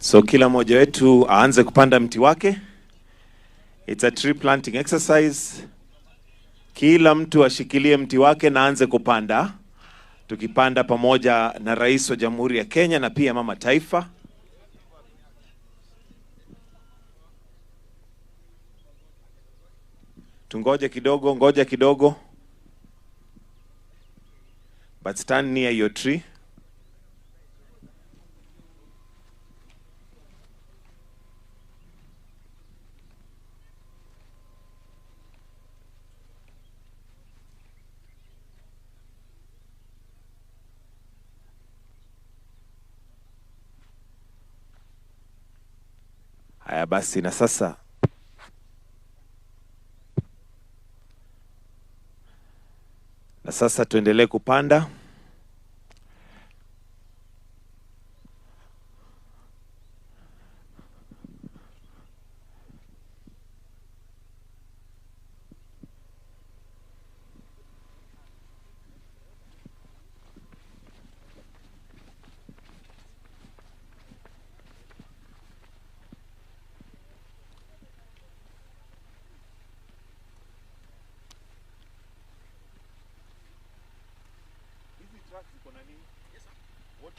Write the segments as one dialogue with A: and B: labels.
A: So kila mmoja wetu aanze kupanda mti wake. It's a tree planting exercise. Kila mtu ashikilie mti wake na aanze kupanda. Tukipanda pamoja na Rais wa Jamhuri ya Kenya na pia Mama Taifa. Tungoje kidogo, ngoja kidogo. But stand near your tree. Haya basi, na sasa tuendelee kupanda.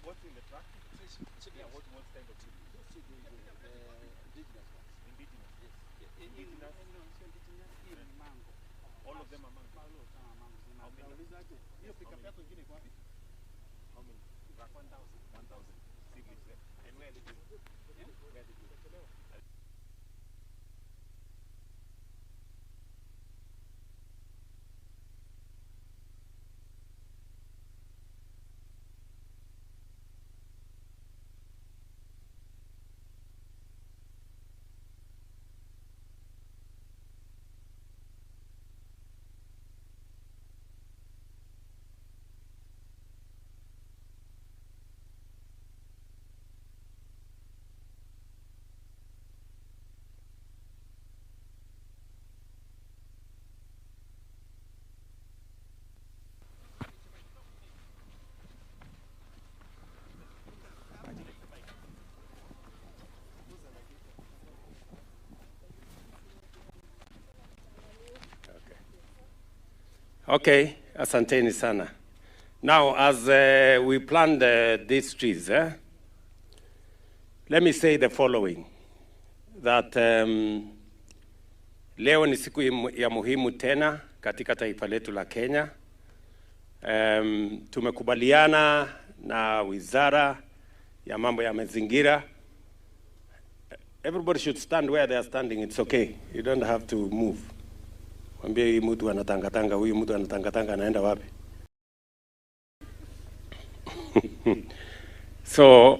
B: What's in the truck? Yeah, what kind of tree? Indigenous ones. Indigenous? Yes. Indigenous? Indigenous mango. All of them are mango? How many? Hiyo pickup yako ingine kwa wapi? How many? 1,000. 1,000 seedlings there. And where did you? Where did you?
C: Okay, asanteni sana. Now, as we plant these trees, let me say the following, that leo ni siku ya muhimu tena katika taifa letu la Kenya. Tumekubaliana na wizara ya mambo ya mazingira. Everybody should stand where they are standing. It's okay. You don't have to move. Mwambie huyu mtu anatangatanga, huyu mtu anatangatanga, anaenda wapi? So,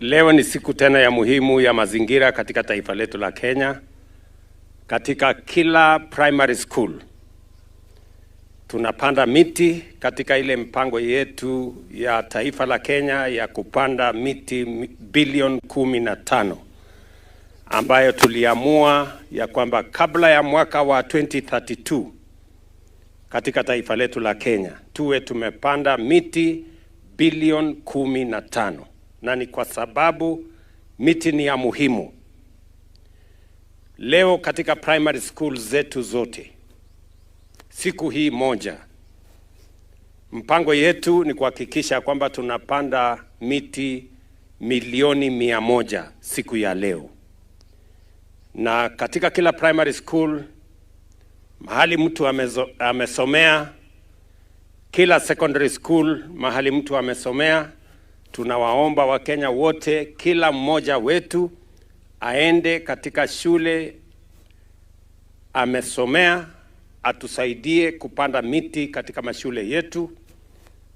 C: leo ni siku tena ya muhimu ya mazingira katika taifa letu la Kenya. Katika kila primary school tunapanda miti katika ile mpango yetu ya taifa la Kenya ya kupanda miti bilioni 15 ambayo tuliamua ya kwamba kabla ya mwaka wa 2032 katika taifa letu la Kenya tuwe tumepanda miti bilioni 15, na ni kwa sababu miti ni ya muhimu. Leo katika primary schools zetu zote, siku hii moja, mpango yetu ni kuhakikisha kwamba tunapanda miti milioni 100 siku ya leo. Na katika kila primary school, mahali mtu amesomea, kila secondary school, mahali mtu amesomea, tunawaomba Wakenya wote, kila mmoja wetu aende katika shule amesomea, atusaidie kupanda miti katika mashule yetu.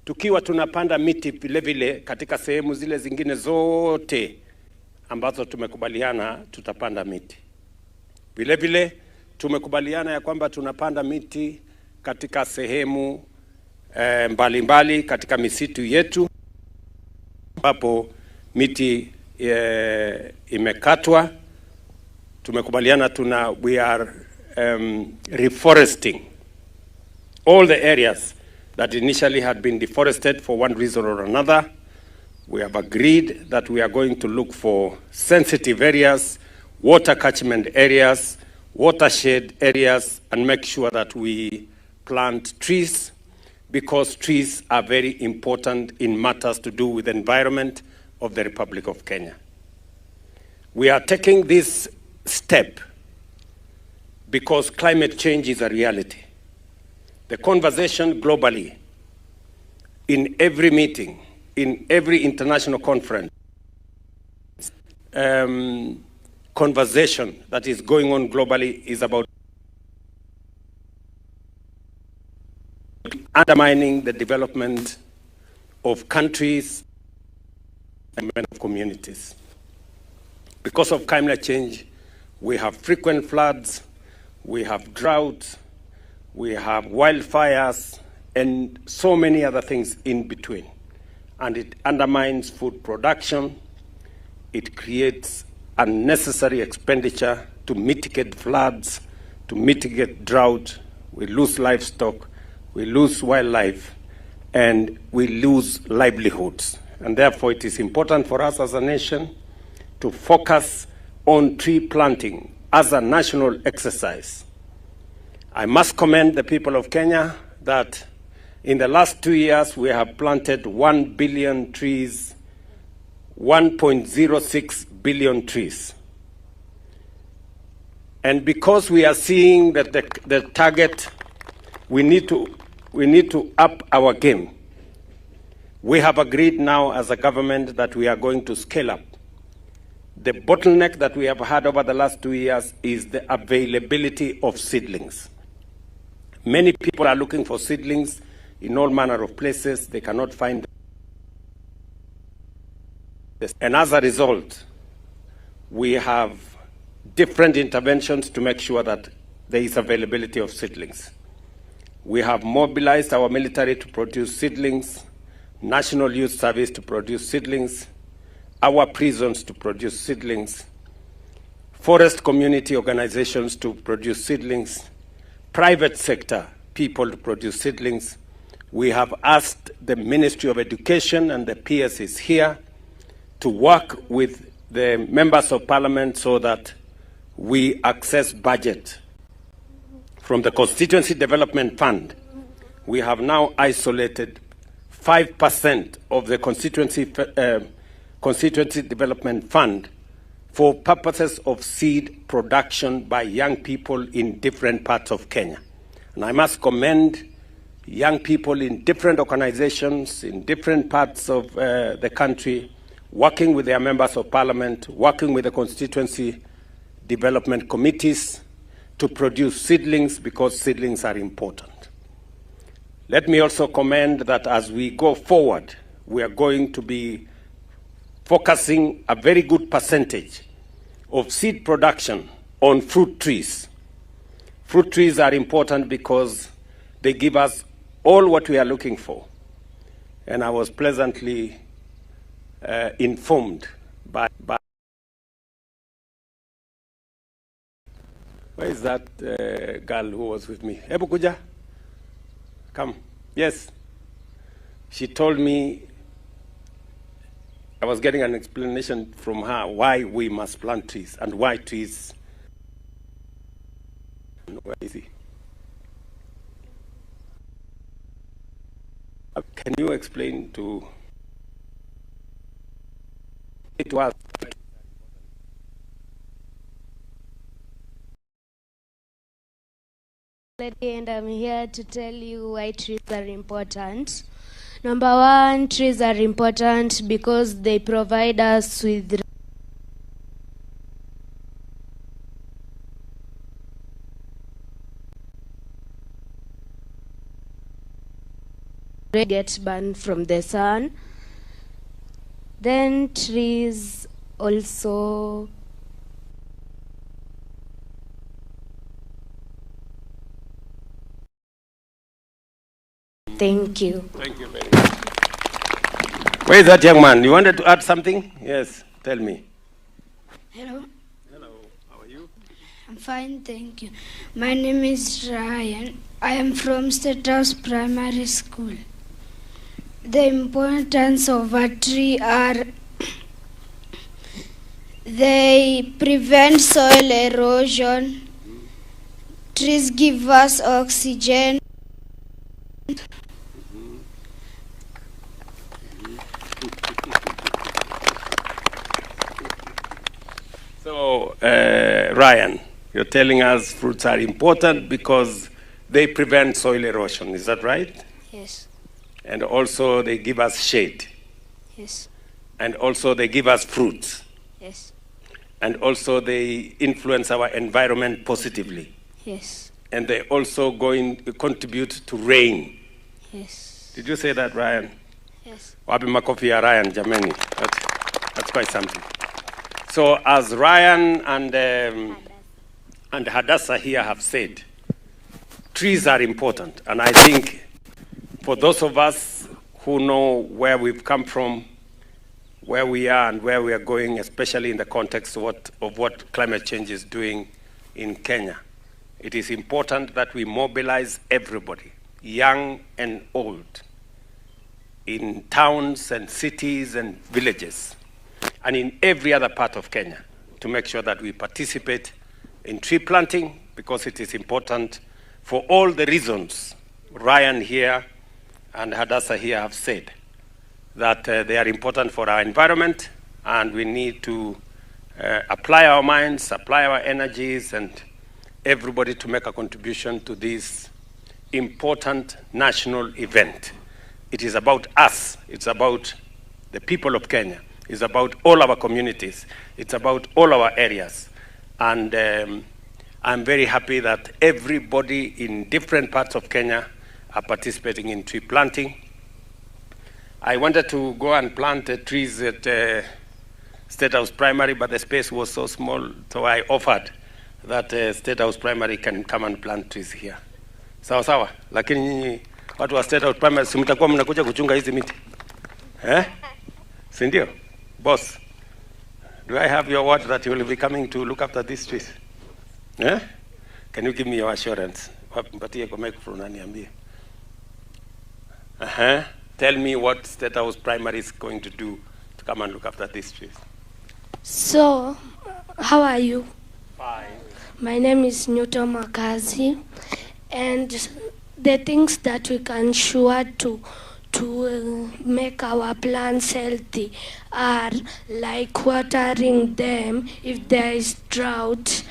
C: Tukiwa tunapanda miti vile vile katika sehemu zile zingine zote ambazo tumekubaliana tutapanda miti. Vile vile tumekubaliana ya kwamba tunapanda miti katika sehemu mbalimbali katika misitu yetu ambapo miti imekatwa. Tumekubaliana we are reforesting all the areas that initially had been deforested for one reason or another. We have agreed that we are going to look for sensitive areas, water catchment areas, watershed areas, and make sure that we plant trees, because trees are very important in matters to do with the environment of the Republic of Kenya. We are taking this step because climate change is a reality. The conversation globally, in every meeting, in every international conference, conversation that is going on globally is about undermining the development of countries and of communities. Because of climate change, we have frequent floods, we have droughts, we have wildfires, and so many other things in between. And it undermines food production. It creates unnecessary expenditure to mitigate floods, to mitigate drought. We lose livestock, we lose wildlife, and we lose livelihoods. And therefore, it is important for us as a nation to focus on tree planting as a national exercise. I must commend the people of Kenya that in the last 2 years, we have planted 1 billion trees, 1.06 billion trees. And because we are seeing that the target, we need to up our game. We have agreed now as a government that we are going to scale up. The bottleneck that we have had over the last 2 years is the availability of seedlings. Many people are looking for seedlings in all manner of places. They cannot find them. And as a result, we have different interventions to make sure that there is availability of seedlings. We have mobilized our military to produce seedlings, National Youth Service to produce seedlings, our prisons to produce seedlings, forest community organizations to produce seedlings, private sector people to produce seedlings. We have asked the Ministry of Education, and the PS is here, to work with the members of parliament so that we access budget from the Constituency Development Fund. We have now isolated 5% of the Constituency Development Fund for purposes of seed production by young people in different parts of Kenya. And I must commend young people in different organizations, in different parts of the country, working with their members of parliament, working with the constituency development committees to produce seedlings, because seedlings are important. Let me also commend that as we go forward, we are going to be focusing a very good percentage of seed production on fruit trees. Fruit trees are important because they give us all what we are looking for. And I was pleasantly informed by where is that girl who was with me? Hebu kuja, come. Yes. She told me, I was getting an explanation from her why we must plant trees and why trees. Where is he? Can you explain to us?
D: And I'm here to tell you why trees are important. Number one, trees are important because they provide us with get burned from the sun. Then trees also thank you.
C: Thank you very much. Where is that young man? You wanted to add something? Yes, tell me.
E: Hello,
C: Hello, how are you?
E: I'm fine, thank you. My name is Ryan. I am from State House Primary School. the importance of a tree are they prevent soil erosion. Trees give us oxygen.
C: So, Ryan, you're telling us fruits are important because they prevent soil erosion, is that right?
D: Yes.
C: And also they give us shade.
D: Yes.
C: And also they give us fruits.
D: Yes.
C: And also they influence our environment positively.
D: Yes.
C: And they also contribute to rain.
D: Yes.
C: Did you say that, Ryan?
D: Yes.
C: Wapi makofi ya Ryan, jameni. That's quite something. So as Ryan and Hadassah here have said, trees are important. And I think for those of us who know where we've come from, where we are and where we are going, especially in the context of what climate change is doing in Kenya, it is important that we mobilize everybody, young and old, in towns and cities and villages, and in every other part of Kenya, to make sure that we participate in tree planting, because it is important for all the reasons Ryan here and Hadassah here have said, that they are important for our environment, and we need to apply our minds, apply our energies, and everybody to make a contribution to this important national event. It is about us. It's about the people of Kenya. It's about all our communities. It's about all our areas. And I'm very happy that everybody in different parts of Kenya are participating in tree planting. I wanted to go and plant trees at State House Primary, but the space was so small, so I offered that State House Primary can come and plant trees here. Sawa sawa, lakini nyinyi watu wa State House Primary si mtakuwa mnakuja kuchunga hizi miti? Si ndio? Boss, do I have your word that you will be coming to look after these trees? Can you give me your assurance? Mpatie kwa microphone aniambie. Tell me what State House Primary is going to do to come and look after these trees.
F: So, how are you?
C: Fine.
F: My name is Newton Makazi, and the things that we can sure to make our plants healthy are like watering them if there is drought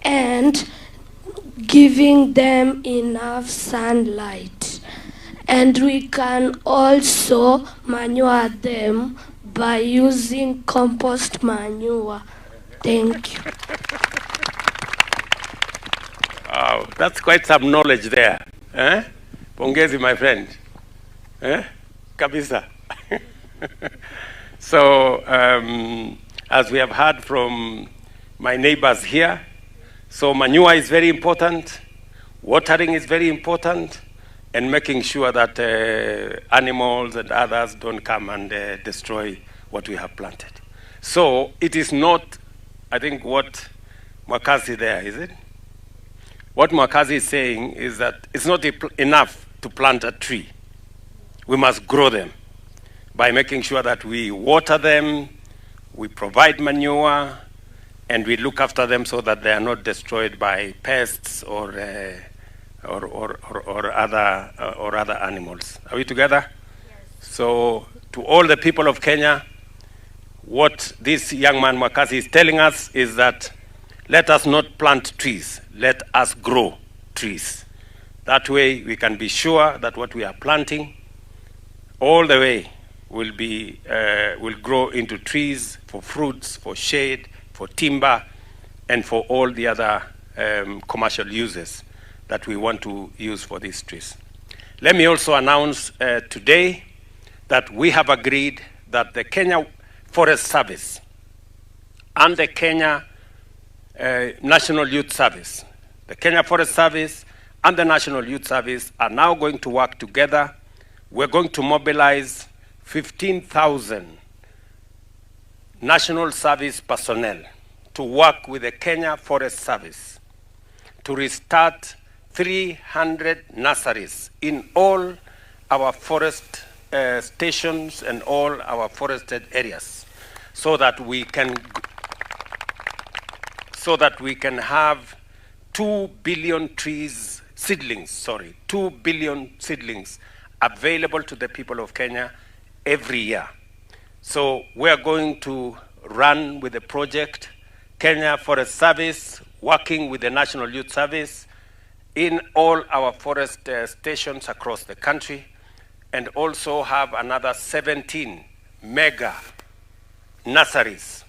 F: and giving them enough sunlight. And we can also manure them by using compost manure. Thank you.
C: Wow, that's quite some knowledge there. Pongezi, my friend. Kabisa. So, as we have heard from my neighbors here, so manure is very important, watering is very important, and making sure that animals and others don't come and destroy what we have planted. So it is not, I think, what Mwakazi there, is it? What Mwakazi is saying is that it's not enough to plant a tree. We must grow them by making sure that we water them, we provide manure, and we look after them so that they are not destroyed by pests or other animals. Are we together? Yes. So, to all the people of Kenya, what this young man Mwakazi is telling us is that let us not plant trees, let us grow trees. That way we can be sure that what we are planting all the way will grow into trees for fruits, for shade, for timber, and for all the other commercial uses that we want to use for these trees. Let me also announce today that we have agreed that the Kenya Forest Service and the Kenya National Youth Service, the Kenya Forest Service and the National Youth Service are now going to work together. We're going to mobilize 15,000 National Service personnel to work with the Kenya Forest Service to restart 300 nurseries in all our forest stations and all our forested areas so that we can have 2 billion seedlings available to the people of Kenya every year. So we are going to run with the project Kenya Forest Service, working with the National Youth Service in all our forest stations across the country, and also have another 17 mega nurseries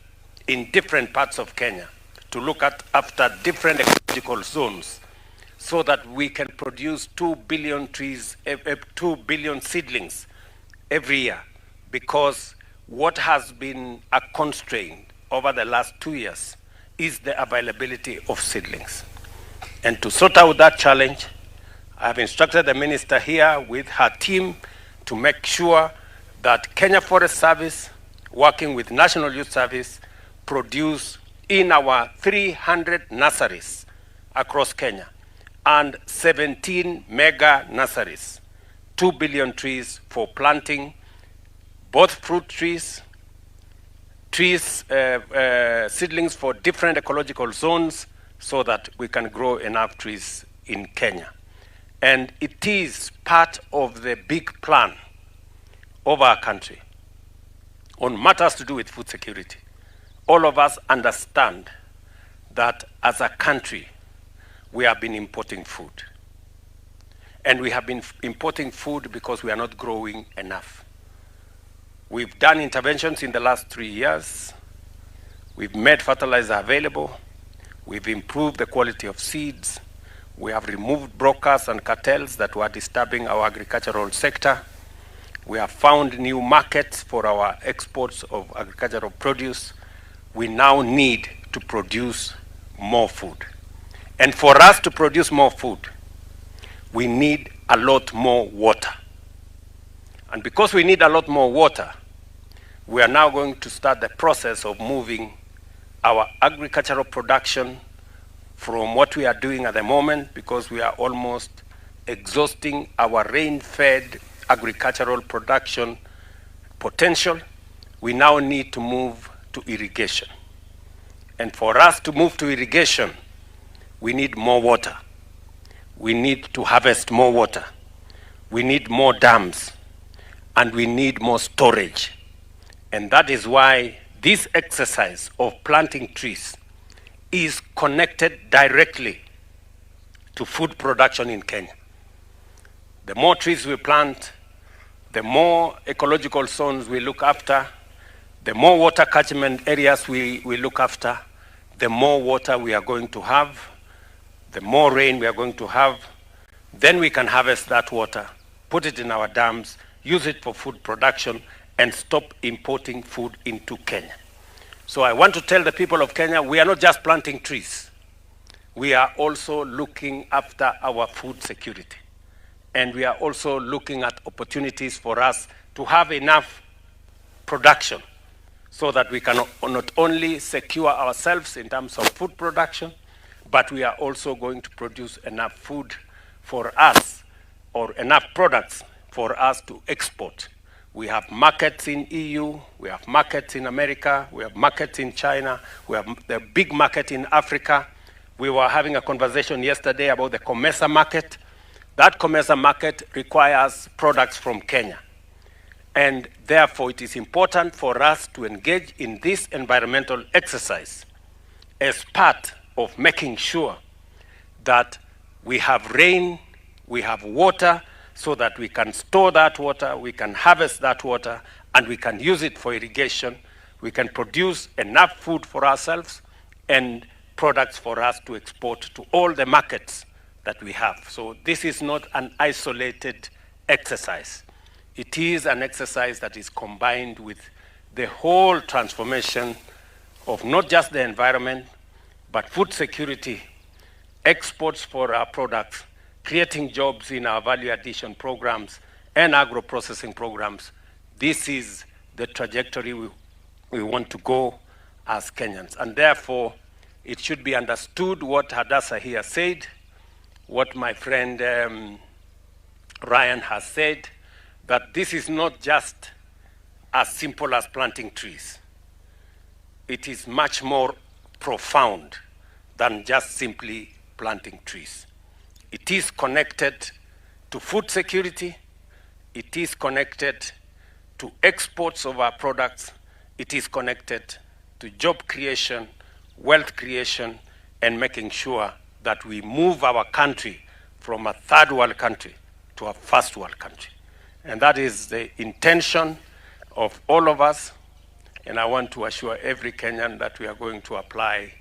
C: in different parts of Kenya to look after different ecological zones so that we can produce 2 billion seedlings every year, because what has been a constraint over the last 2 years is the availability of seedlings. And to sort out that challenge, I have instructed the minister here with her team to make sure that Kenya Forest Service, working with National Youth Service, produce in our 300 nurseries across Kenya and 17 mega nurseries, 2 billion trees for planting, both fruit trees, seedlings for different ecological zones, so that we can grow enough trees in Kenya. And it is part of the big plan of our country on matters to do with food security. All of us understand that as a country, we have been importing food. And we have been importing food because we are not growing enough. We've done interventions in the last 3 years. We've made fertilizer available. We've improved the quality of seeds. We have removed brokers and cartels that were disturbing our agricultural sector. We have found new markets for our exports of agricultural produce. We now need to produce more food. And for us to produce more food, we need a lot more water. And because we need a lot more water, we are now going to start the process of moving our agricultural production from what we are doing at the moment, because we are almost exhausting our rain-fed agricultural production potential. We now need to move to irrigation. And for us to move to irrigation, we need more water. We need to harvest more water. We need more dams. And we need more storage. And that is why this exercise of planting trees is connected directly to food production in Kenya. The more trees we plant, the more ecological zones we look after, the more water catchment areas we look after, the more water we are going to have, the more rain we are going to have. Then we can harvest that water, put it in our dams, use it for food production, and stop importing food into Kenya. So I want to tell the people of Kenya, we are not just planting trees. We are also looking after our food security. And we are also looking at opportunities for us to have enough production so that we can not only secure ourselves in terms of food production, but we are also going to produce enough food for us, or enough products for us to export. We have markets in EU, we have markets in America, we have markets in China, we have the big market in Africa. We were having a conversation yesterday about the COMESA market. That COMESA market requires products from Kenya. And therefore, it is important for us to engage in this environmental exercise as part of making sure that we have rain, we have water, so that we can store that water, we can harvest that water, and we can use it for irrigation. We can produce enough food for ourselves and products for us to export to all the markets that we have. So this is not an isolated exercise. It is an exercise that is combined with the whole transformation of not just the environment, but food security, exports for our products, creating jobs in our value addition programs and agro-processing programs. This is the trajectory we want to go as Kenyans. And therefore, it should be understood what Hadassah here said, what my friend Ryan has said, that this is not just as simple as planting trees. It is much more profound than just simply planting trees. It is connected to food security. It is connected to exports of our products. It is connected to job creation, wealth creation, and making sure that we move our country from a third world country to a first world country. And that is the intention of all of us. And I want to assure every Kenyan that we are going to apply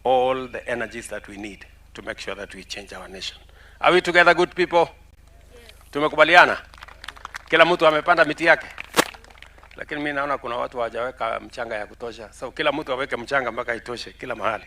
C: all the energies that we need to make sure that we change our nation. Are we together, good people? Tumekubaliana? Kila mtu amepanda miti yake? Lakini mimi naona kuna watu hawajaweka mchanga ya kutosha. So kila mtu aweke mchanga mpaka itoshe kila mahali.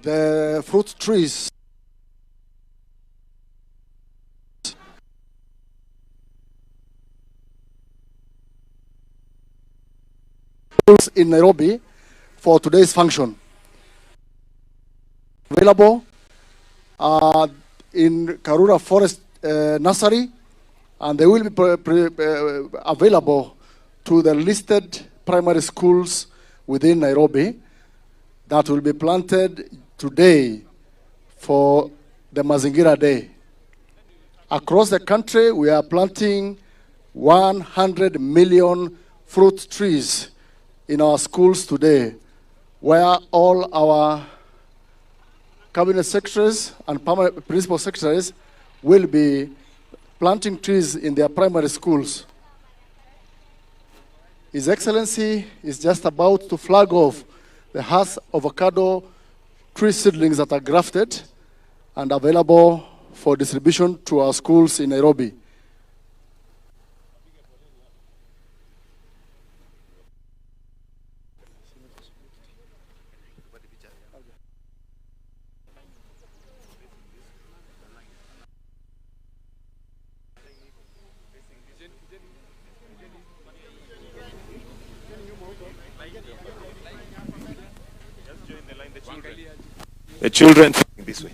G: the fruit trees in Nairobi for today's function. Available in Karura Forest Nursery, and they will be available to the listed primary schools within Nairobi that will be planted today for the Mazingira Day. Across the country, we are planting 100 million fruit trees in our schools today, where all our cabinet secretaries and principal secretaries will be planting trees in their primary schools. His Excellency is just about to flag off the Hass avocado tree seedlings that are grafted and available for distribution to our schools in Nairobi.
A: The children this way.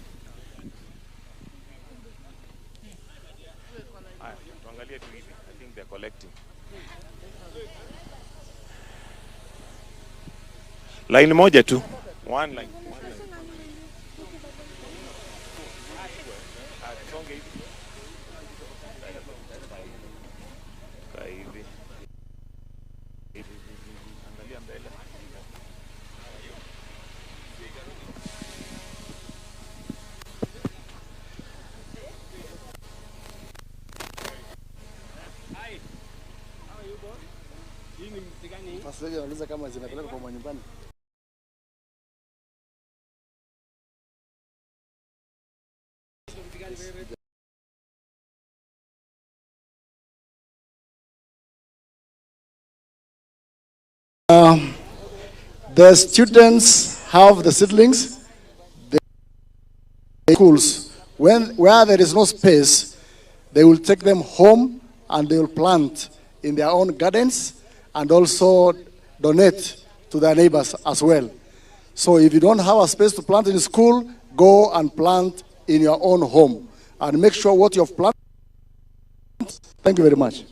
A: I think they're collecting. Line moja tu. One line.
G: The students have the seedlings, the schools. Where there is no space, they will take them home and they will plant in their own gardens and also donate to their neighbors as well. So if you don't have a space to plant in school, go and plant in your own home and make sure what you have planted. Thank you very much.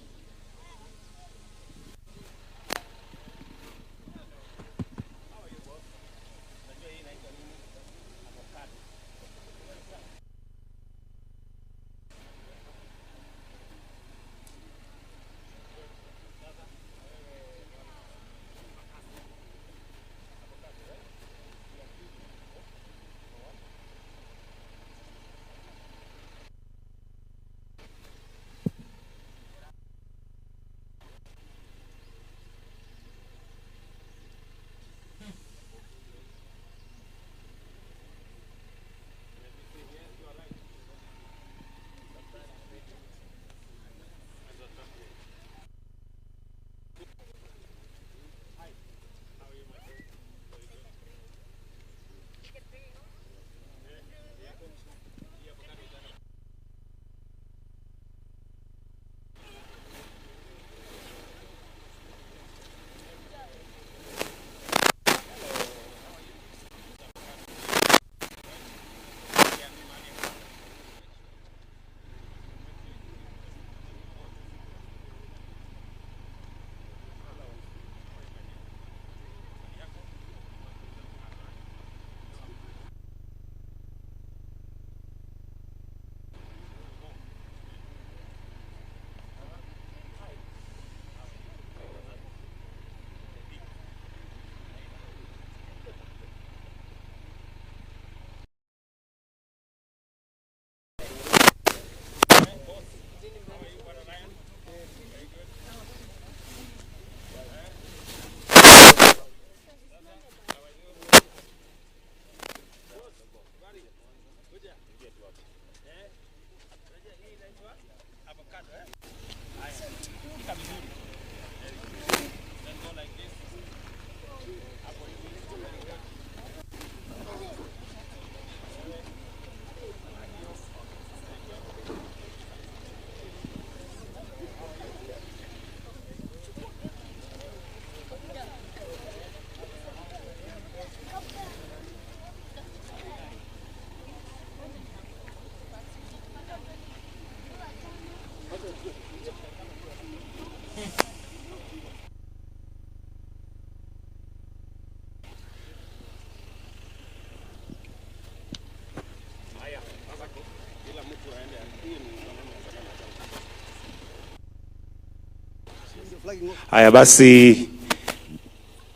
A: Haya basi,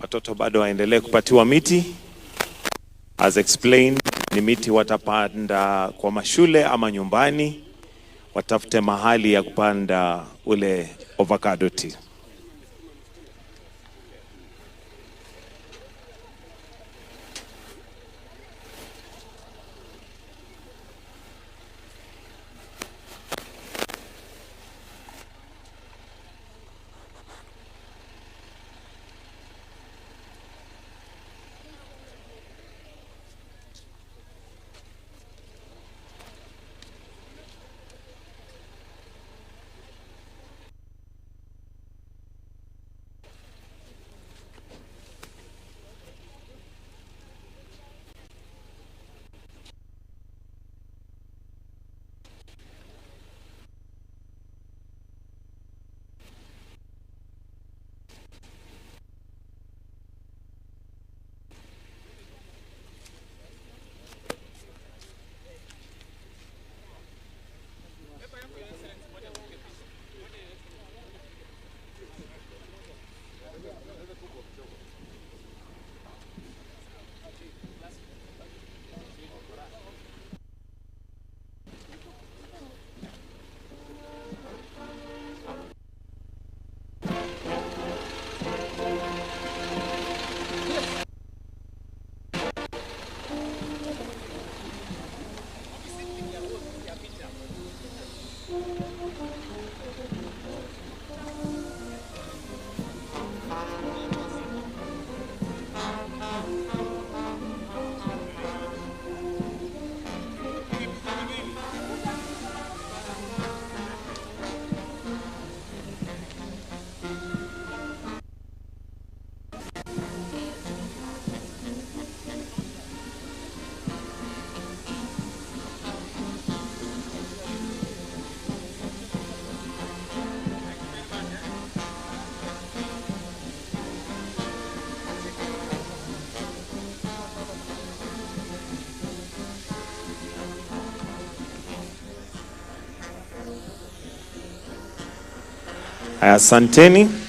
A: watoto bado waendelee kupatiwa miti. As explained, ni miti watapanda kwa mashule ama nyumbani, watafute mahali ya kupanda ule avocado tea. Asanteni.